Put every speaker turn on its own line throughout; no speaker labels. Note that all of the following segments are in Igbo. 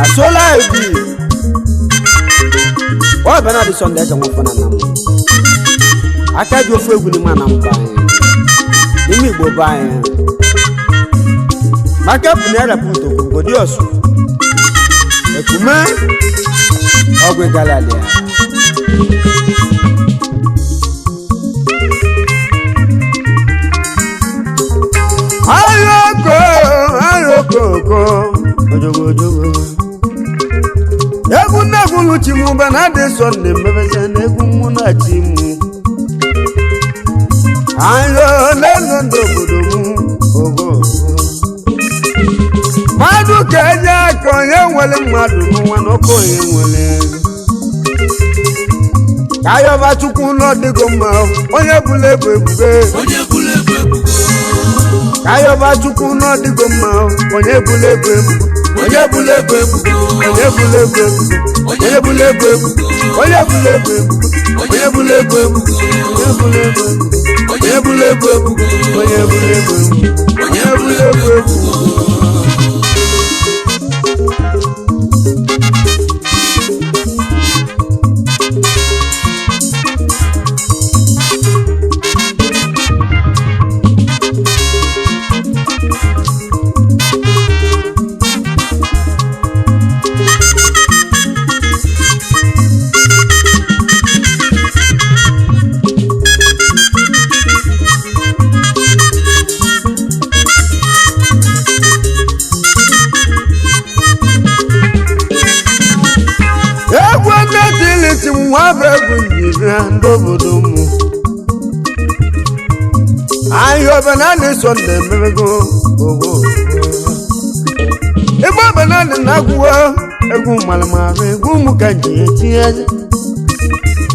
asola ebi o bana di sonde je mo fana nam aka jo fu egwu ni ma nam ba ni mi gbo ba yen maka punera punto ko dios ekume ogwe galale ayoko ojogo egu na gulu chimu bana de sonde mbese na egu mu na chimu ayo lelo ndogodo mu ogo madu keja ko ye wele madu nwa no ko ye wele ayo ba chukwu no digo ma onye bulebu ebuge ayo ba chukwu no digo ma onye bulebu ebuge onye bulebu ebuge onye bulebu ebuge onye bulebu ebuge onye bulebu ebuge onye bulebu ebuge onye bulebu ebuge onye bulebu ebuge onye bulebu ebuge onye bulebu ebuge ndobodomu ayo banane sonde mego ogo ebo banane naguwa egu malama egu mukaji tiye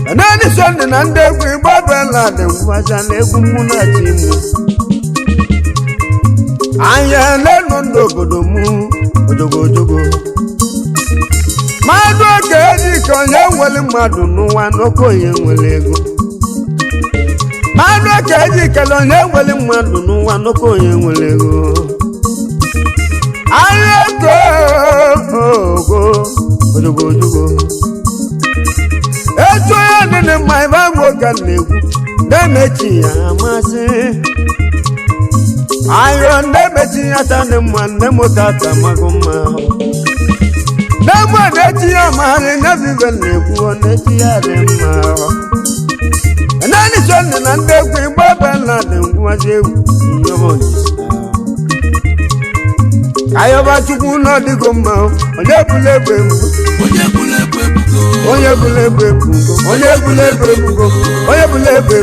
banane sonde nande egu ebo banane waza egu munatimu aya leno ndobodomu ojogo madu keji konye wele madu nuwa noko ye wele ego madu keji kelonye wele madu nuwa noko ye wele ego ayeko ojogo eto ya nene maiba woga negu demechi ya amase ayo demechi ya tane mwane motata magoma Namo neti amare na vivele kuo neti arema. Nani sonne nande kwe baba na dengu ajewu yoboni. Ayo ba chuku no digoma onye bulebe onye bulebe onye bulebe onye bulebe onye bulebe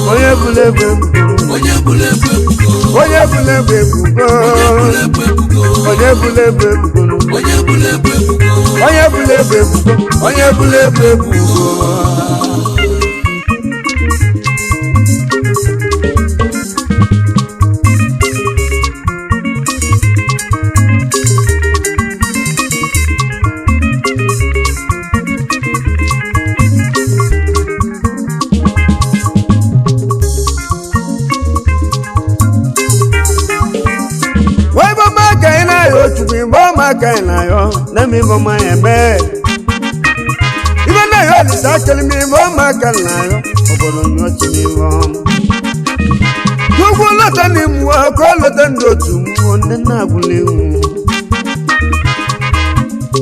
onye bulebe onye bulebe onye bulebe onye bulebe onye bulebe onye bulebe Kaina yo na mi bo ma ebe ibe na yo li sa kele mi bo ma kaina yo obodo nyo ti mi bo gugu la tani mu ko la tan do tu mu ne na gulewu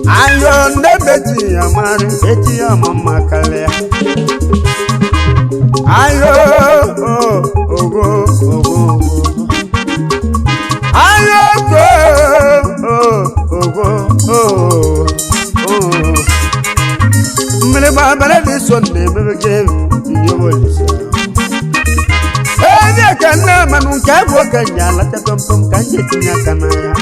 ayo nde beti amari beti amama kale ayo ogo ayo mele ba bele de sonne bebe ke yobolisa ene kana manu ka bo kanya la ta tom kanje tinya kana ya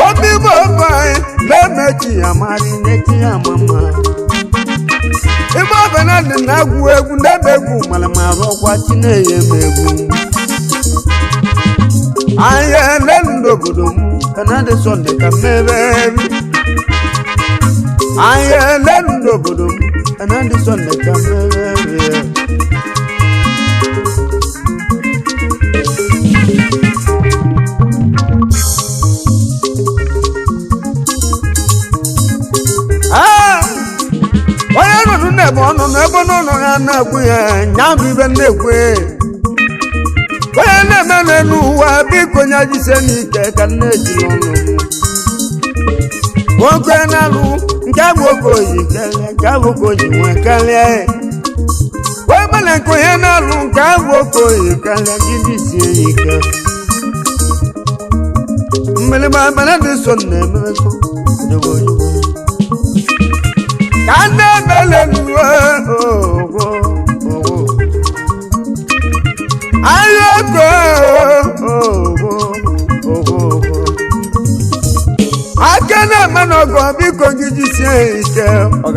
obi bo bai le mechi amari nechi amama e bo bana na gu egu ndebe gu mala ma ro kwa chine ye megu aye lendo gudumu kanade sonde kamebe aye lendo gudumu kanade sonde kamebe no ebe no no ya na agwu ya nya bibe na-ekwe onye na-eme n'ụwa biko nya jise n'ike ka na-eji n'ọnụ nwoke na-alụ nke nwoke oyi karịa nke nwoke oyi nwe karịa wee bala nke onye na-alụ nke nwoke oyi karịa gidi sie ike mmiri ma bala dị so na-emekọ ka na-emele n'uwe ayoko aka na-eme n'ọgọ biko gị jisie ike ọ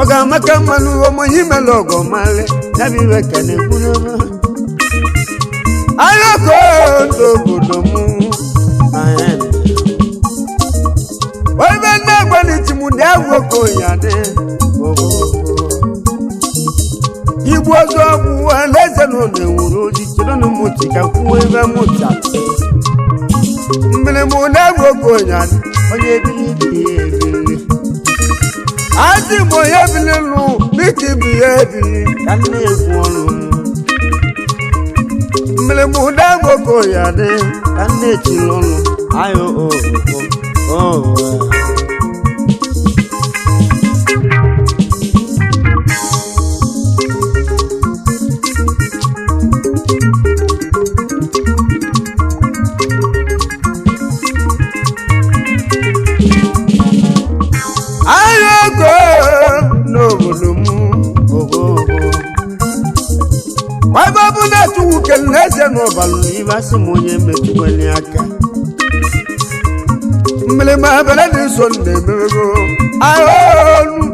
ga-amaka mmanụ ụmụnye imele ọgọ mali ya bụ iwe ka na-ekwu n'ọma ayoko ndị obodo m oibe ndị agbaliti m ndị agwoko ya dị igbu ọzọ ọgwụ alaeze na ụlọ enwuru oji chere na mụti ka kwuo ebe mụta mmiri m na-agwoko ya dị onye ebili ebili adị m onye ebili lụ dịka ibi ya ebili ka nne ekwu ọrụ mmiri m na-agwoko ya dị ka nne etiri ọrụ ayo ayoko n'obodo m ebe ọ bụ na-atụ nwoke n'eze n'ọbalụ ibe asị m onye metụkwanye aka mmiri ma abala dị nso na-emego ahụhụ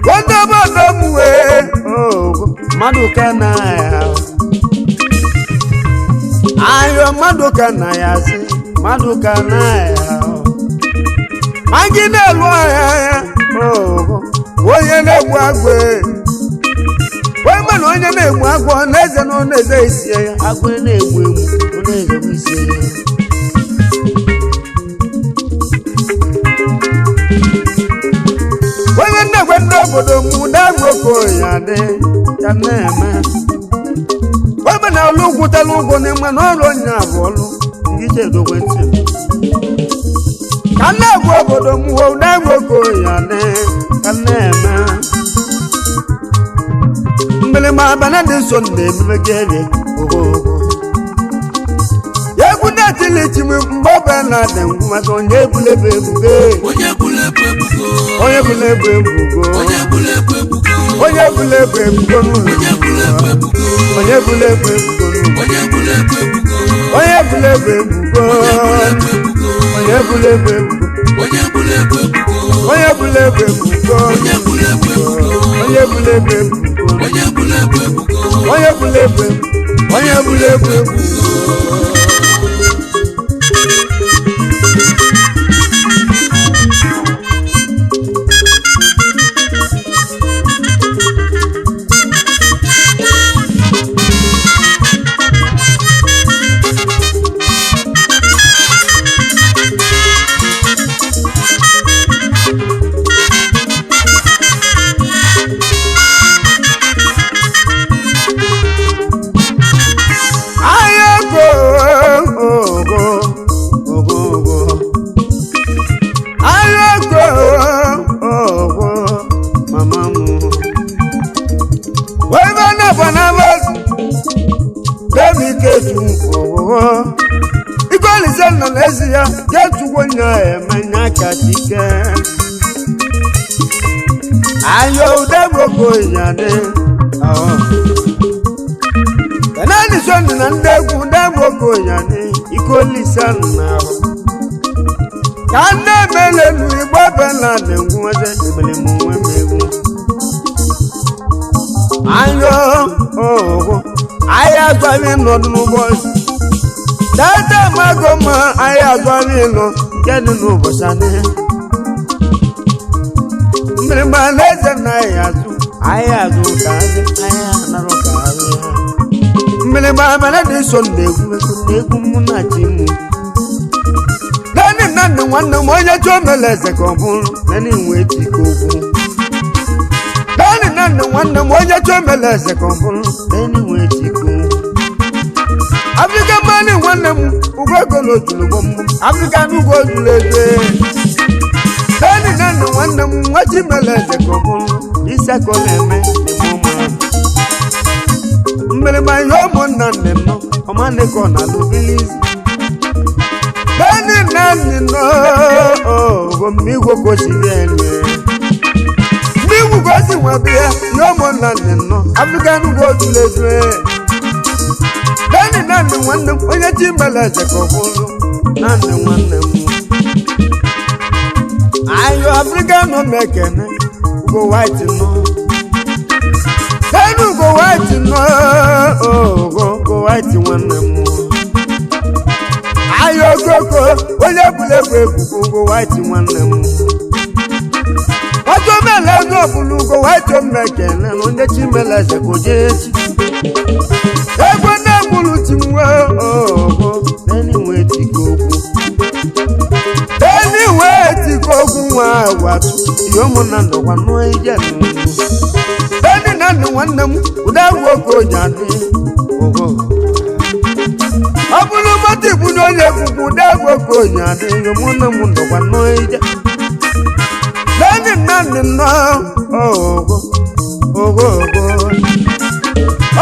wanda obodo m wee mmadụ ka na ya ayọ mmadụ ka na ya sị mmadụ ka na ya anyị na-elu ahịa onye na-egbu agwọ wee mana onye na-egbu agwọ na-eze na ọ na-eze isi ya agwọ na-egbu egbu ọ na-eze isi ya onye na-egwe ndị obodo m na-agwọkọ ya dị ya na-eme wee mana ọlụ gwụtala ụgwọ n'ịma na ọrụ onye abụ ọlụ ije edogwe ntị ka na-egwu obodo m hụ na-egwoko ya dị ka na-eme mmiri ma abana dị nso na-ememe gere ogogo egwu na-etilichi m mgbe ọ bụla na-adị ngwu maka onye ebulebe ebugo onye bulebe ebugo onye bulebe ebugo onye bulebe ebugo onye bulebe ebugo onye bulebe ebugo onye bulebe ebugo onye bulebe ebugo onye bulebe ebugo onye bulebe ebugo onye bulebe ebugo onye bulebe ebugo onye bulebe ebugo onye bulebe onye bulebe ebugo ya yetuwo nya emenya katike ayo deboko yane kanani sonu na ndegu deboko yane ikolisa na kande mele nu ibabela nengu wase ibele muwe megu ayo aya twami nodunu boys dada magoma aya twami no kenu no bosane mrima leze na aya zu kaze aya naro kaze mrima bana de sonde egu munachimu dani nwanne nwanne m onye chọọ mele eze ka ọ bụrụ nani nwe tiko okwu nwanne nwanne m onye chọọ mele eze ka ọ bụrụ nani nwe tiko African money nwanne m ugo ego n'otulu gbom African ugo ojulu eze nani nwanne m nwachi mele eze ka ọ bụrụ ise ka ọ na-eme n'ime mmiri ma ihe ụmụnna nne m nọ ọmanne ka ọ na-alụ bilizi nani no gomigo kosibene migu kosi wabia no monane no African go tulezwe nani wanne onye timbala se ko bulu nani wanne mu ayo African no mekene go white no go white no go white wanne mu ayo koko onye bulegwe kugo white nwanne m ojo mele no bulugo white mekene onye chimele se kojechi ego na bulu timwe anyway tikogu wa watu yomo na ndo kwano ije nanu nwanne m udawo ko jade Abulu mati buno ye kuku dago ko nyade yo mona mundo kwa noija nani no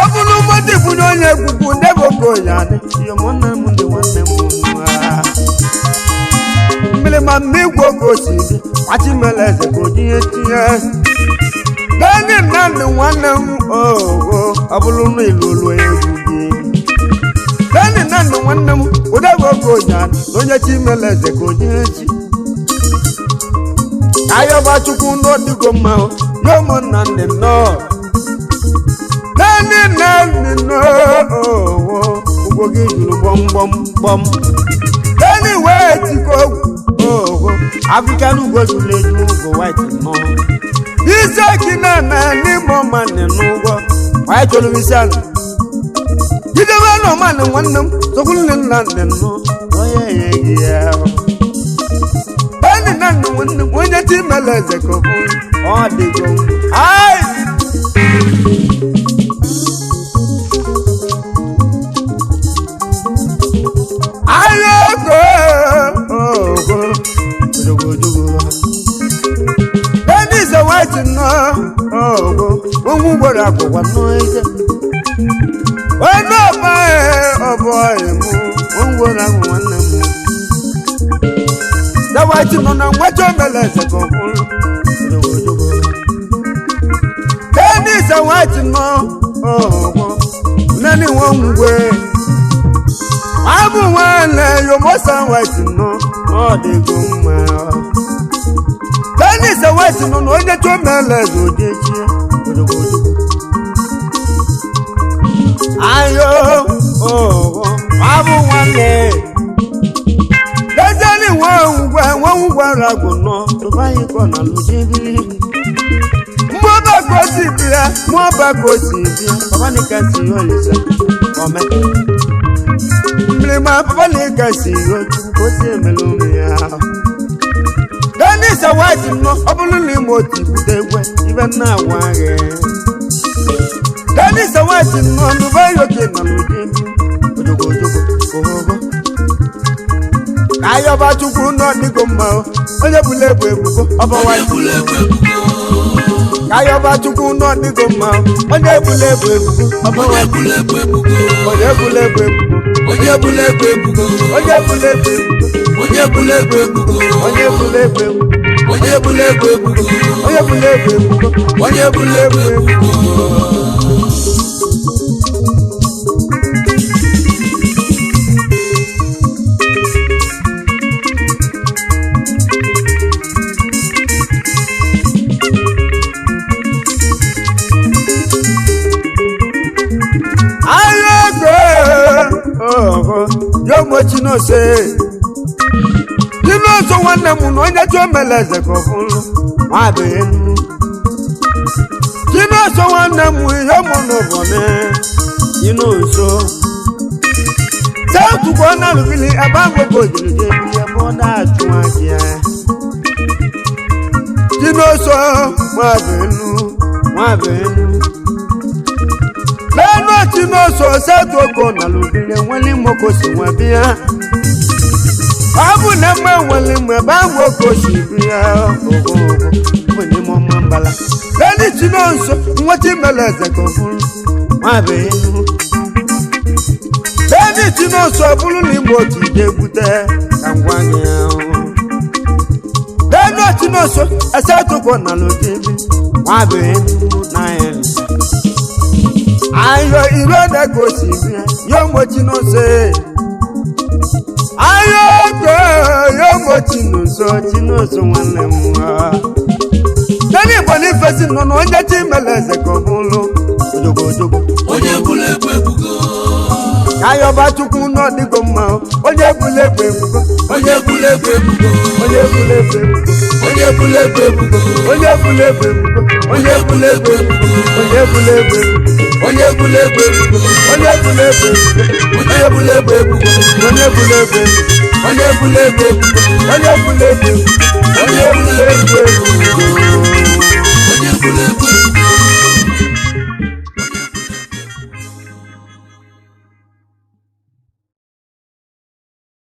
Abulu mati buno ye kuku dago ko nyade yo mona mundo wanne munwa Mele mami go sidi ati meleze ko dietiya nani wanne abulu no ilolo egugi nani wanne m udago ko jan onye chimele ze ko jechi ayo ba chukwu no digo ma yo mo nande no nani no ugo gi juru bom nani we tiko African ugo jule ugo white no isaki na ni mo mane no go why cholu misal Ijewa no man nwanne m sokulin lande no oye ya Bani nanu nwanne m onye ti meleze ko bu o digo ai ayo go Bani se white no go won gbora ko wa no ije Ono bae boy mu ongo na nwanne mu Da wati no na wacho meleze ko bulu Teni sa wati no nani wongwe Abu wale yo mosa wati no de gumma Teni sa wati no onye to meleze ojechi Ayo abu wale Dajani won gwa rago no to bayi ko na lujibili Mo ba ko sibia baba ni kan ti yo lisa ome Mlema baba ni kan si yo ko se melumi ya Dani sa wati no obulu ni moti budegwe even na wage Dani sawati no ndubayo ke na lujebi ojogo ohogo Ayo ba chukwu no digo ma onye bulegwe ebugo oba wa Ayo ba chukwu no digo ma onye bulegwe ebugo oba wa onye bulegwe ebugo onye bulegwe ebugo onye bulegwe ebugo onye bulegwe ebugo onye bulegwe ebugo onye bulegwe ebugo onye bulegwe ebugo onye bulegwe ebugo Yo mochi no se Dino so wanna mu no nya to meleze ko fun ma be nu Dino so wanna mu yo mo no bone Dino so Sa tu ko na lu bili abango ko jile je bọ́dà tún àjẹ́ Chinoso wọn àbẹ̀ẹ́nu lẹ́nu Chinoso ṣètò kan nàlùbílẹ̀ wọn ní mo kò sí wọn bí hàn ọ̀bùn náà mọ̀ wọn lè mọ̀ báwo kò sí bí hàn mo ní mo mọ̀ ń bala lẹ́nu Chinoso wọn ti mẹ́lẹ̀ ẹ̀sẹ̀ kan fún wọn àbẹ̀ẹ́nu lẹ́nu Chinoso búrú ni mo ti dé kútẹ́ kàwọn yẹn lẹ́nu Chinoso ẹsẹ̀ tó kọ̀ nà ló dé bí wọ́n àbẹ̀ẹ́nu náà yẹn ayọ̀ ìrọ̀lẹ́ kò sí bí yóò mọ̀ Chinoso ayọ̀ gbọ́ yóò mọ̀ Chinoso wọn lè mú wa lẹ́nu ìbọn ní fẹsí nínú oúnjẹ tí mẹ́lẹ̀ ẹsẹ̀ kan fún ló ojogojogo
onye bulegbe bugo
ayọ̀ bá tukun náà dìgbò mọ́ onye bulegbe bugo
onye bulegbe bugo
onye bulegbe bugo
onye bulegbe bugo
onye bulegbe bugo onye bulegbe bugo onye bulegbe bugo
onye bulegbe bugo
onye bulegbe bugo
onye bulegbe bugo
onye bulegbe bugo
onye bulegbe bugo
onye bulegbe bugo onye bulegbe bugo
onye bulegbe bugo